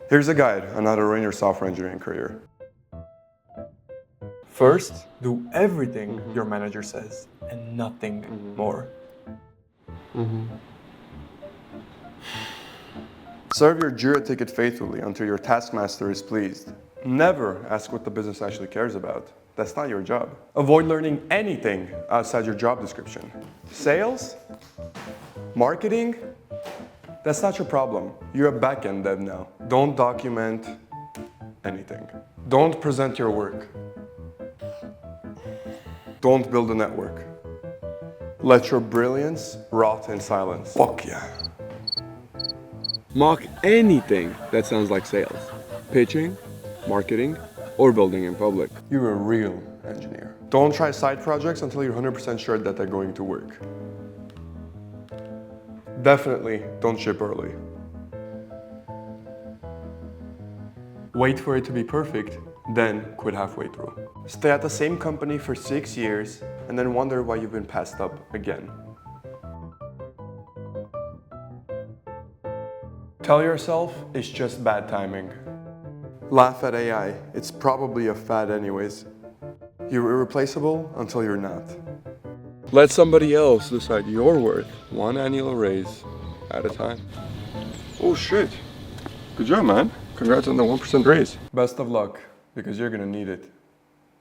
Here's a guide on how to run your software engineering career. First, do everything your manager says and nothing more. Serve your Jira ticket faithfully until your taskmaster is pleased. Never ask what the business actually cares about. That's not your job. Avoid learning anything outside your job description. Sales? Marketing? That's not your problem. You're a back-end dev now. Don't document anything. Don't present your work. Don't build a network. Let your brilliance rot in silence. Fuck yeah. Mock anything that sounds like sales. Pitching, marketing, or building in public. You're a real engineer. Don't try side projects until you're 100% sure that they're going to work. Definitely don't ship early. Wait for it to be perfect, then quit halfway through. Stay at the same company for 6 years and then wonder why you've been passed up again. Tell yourself it's just bad timing. Laugh at AI, it's probably a fad anyways. You're irreplaceable until you're not. Let somebody else decide your worth, one annual raise at a time. Oh shit, good job man. Congrats on the 1% raise. Best of luck, because you're gonna need it.